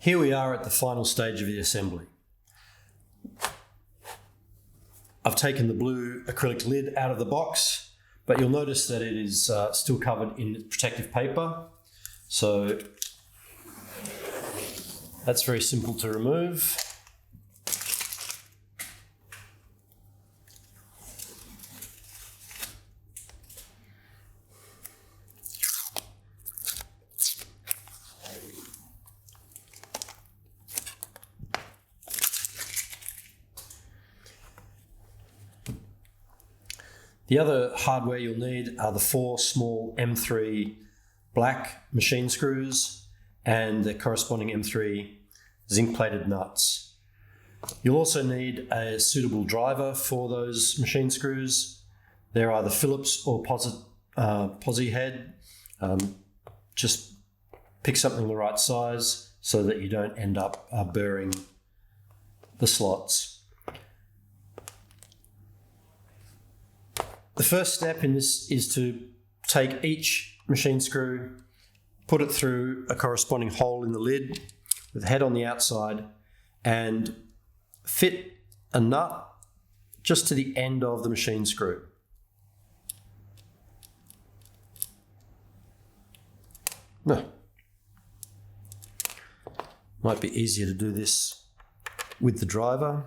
Here we are at the final stage of the assembly. I've taken the blue acrylic lid out of the box, but you'll notice that it is still covered in protective paper. So that's very simple to remove. The other hardware you'll need are the 4 small M3 black machine screws and the corresponding M3 zinc-plated nuts. You'll also need a suitable driver for those machine screws. They're either Phillips or posi head. Just pick something the right size so that you don't end up burring the slots. The first step in this is to take each machine screw, put it through a corresponding hole in the lid with the head on the outside, and fit a nut just to the end of the machine screw. Might be easier to do this with the driver.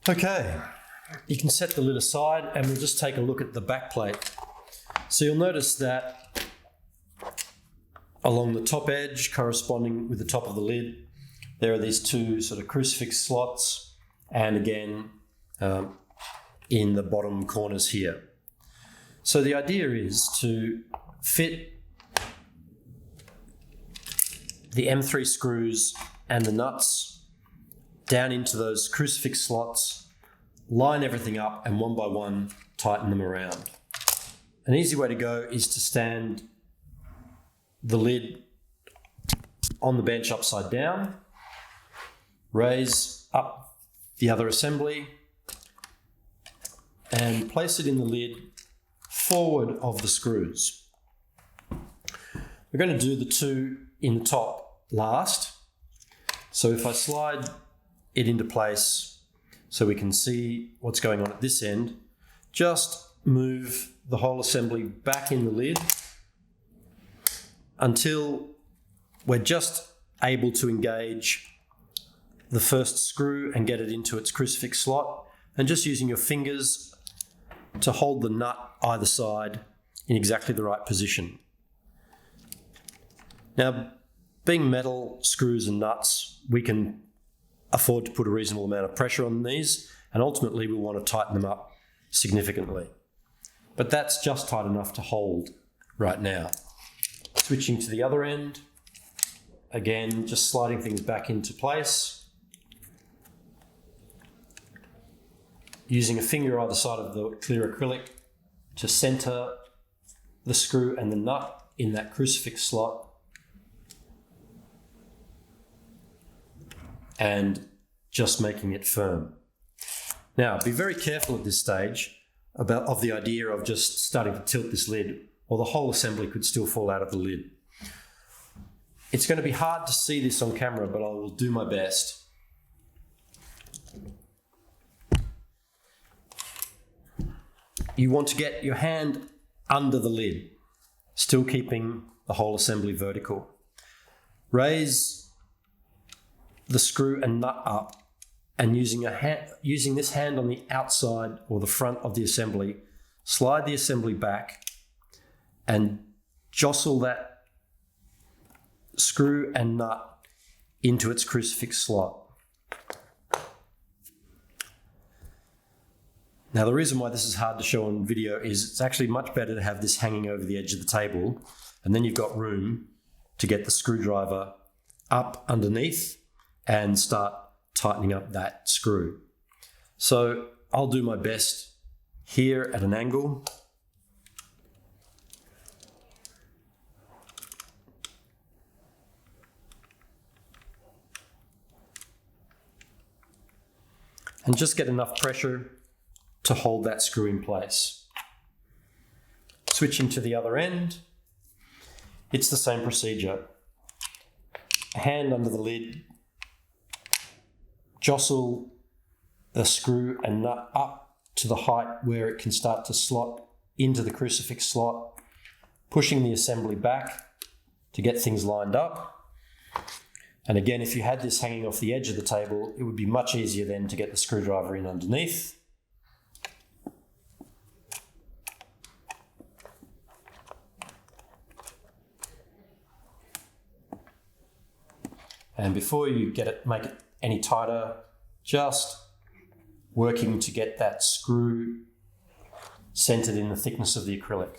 Okay, you can set the lid aside and we'll just take a look at the back plate. So you'll notice that along the top edge, corresponding with the top of the lid, there are these 2 sort of crucifix slots, and again in the bottom corners here. So the idea is to fit the M3 screws and the nuts down into those crucifix slots, line everything up, and one by one tighten them around. An easy way to go is to stand the lid on the bench upside down, raise up the other assembly, and place it in the lid forward of the screws. We're going to do the 2 in the top last. So if I slide it into place so we can see what's going on at this end, just move the whole assembly back in the lid until we're just able to engage the first screw and get it into its crucifix slot, and just using your fingers to hold the nut either side in exactly the right position. Now, being metal screws and nuts, we can afford to put a reasonable amount of pressure on these, and ultimately we want to tighten them up significantly. But that's just tight enough to hold right now. Switching to the other end, again, just sliding things back into place. Using a finger either side of the clear acrylic to center the screw and the nut in that crucifix slot, and just making it firm. Now, be very careful at this stage of the idea of just starting to tilt this lid, or the whole assembly could still fall out of the lid. It's going to be hard to see this on camera, but I will do my best. You want to get your hand under the lid, still keeping the whole assembly vertical. Raise the screw and nut up, and using this hand on the outside or the front of the assembly, slide the assembly back and jostle that screw and nut into its crucifix slot. Now, the reason why this is hard to show on video is it's actually much better to have this hanging over the edge of the table, and then you've got room to get the screwdriver up underneath and start tightening up that screw. So I'll do my best here at an angle. And just get enough pressure to hold that screw in place. Switching to the other end, it's the same procedure. Hand under the lid, jostle the screw and nut up to the height where it can start to slot into the crucifix slot, pushing the assembly back to get things lined up. And again, if you had this hanging off the edge of the table, it would be much easier then to get the screwdriver in underneath. And before you make it any tighter, just working to get that screw centered in the thickness of the acrylic.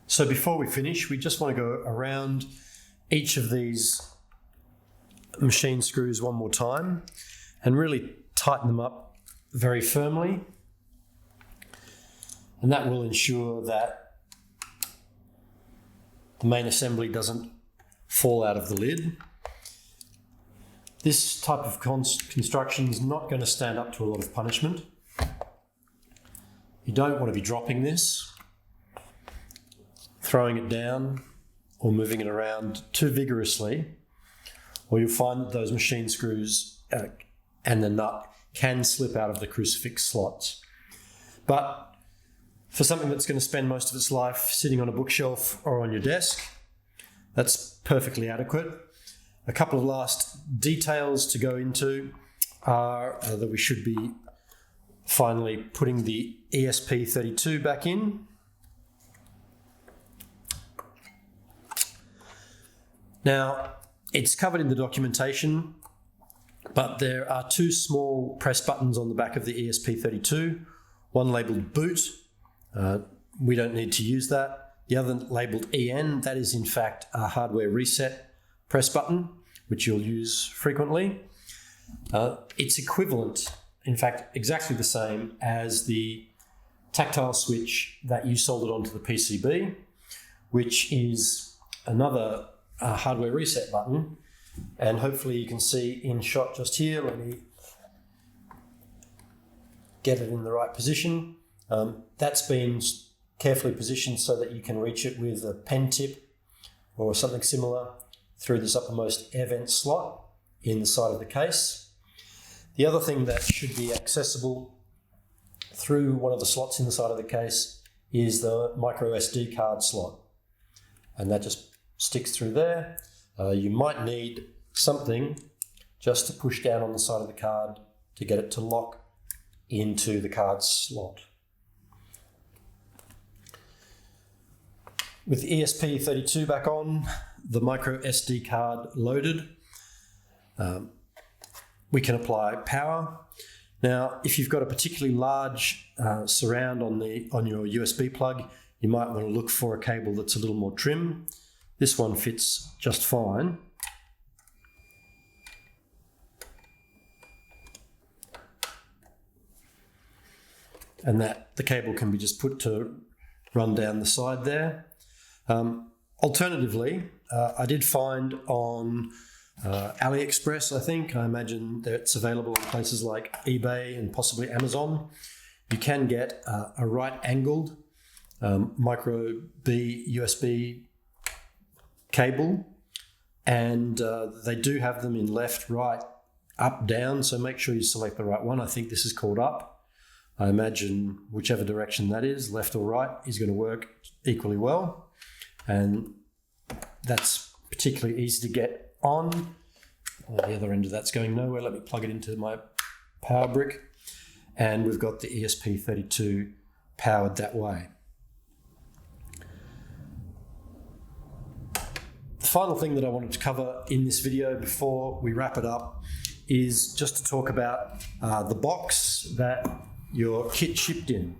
So before we finish, we just want to go around each of these machine screws one more time and really tighten them up very firmly. And that will ensure that the main assembly doesn't fall out of the lid. This type of construction is not going to stand up to a lot of punishment. You don't want to be dropping this, throwing it down, or moving it around too vigorously, or you'll find that those machine screws and the nut can slip out of the crucifix slots. But for something that's going to spend most of its life sitting on a bookshelf or on your desk, that's perfectly adequate. A couple of last details to go into are that we should be finally putting the ESP32 back in. Now, it's covered in the documentation, but there are two small press buttons on the back of the ESP32, one labelled boot. We don't need to use that. The other labelled EN, that is in fact a hardware reset press button, which you'll use frequently. It's equivalent, in fact, exactly the same as the tactile switch that you soldered onto the PCB, which is another hardware reset button. And hopefully you can see in shot just here. Let me get it in the right position. That's been carefully positioned so that you can reach it with a pen tip or something similar through this uppermost air vent slot in the side of the case. The other thing that should be accessible through one of the slots in the side of the case is the microSD card slot, and that just sticks through there. You might need something just to push down on the side of the card to get it to lock into the card slot. With the ESP32 back on, the microSD card loaded, we can apply power. Now, if you've got a particularly large surround on your USB plug, you might want to look for a cable that's a little more trim. This one fits just fine. And the cable can be just put to run down the side there. Alternatively, I did find on AliExpress, I imagine that it's available in places like eBay and possibly Amazon. you can get a right-angled micro B USB cable, and they do have them in left, right, up, down, so make sure you select the right one. I think this is called up. I imagine whichever direction that is, left or right, is going to work equally well, and that's particularly easy to get on. The other end of that's going nowhere. Let me plug it into my power brick, and we've got the ESP32 powered that way. The final thing that I wanted to cover in this video before we wrap it up is just to talk about the box that your kit shipped in.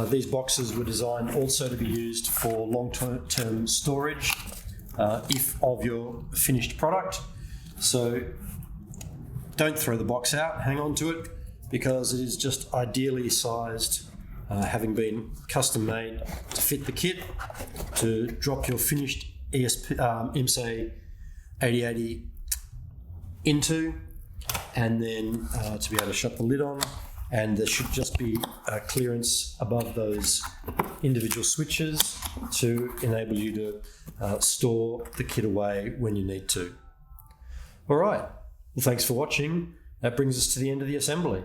These boxes were designed also to be used for long-term storage if of your finished product. So don't throw the box out, hang on to it, because it is just ideally sized, having been custom made to fit the kit, to drop your finished IMSA 8080 into, and then to be able to shut the lid on. And there should just be a clearance above those individual switches to enable you to store the kit away when you need to. All right, well, thanks for watching. That brings us to the end of the assembly.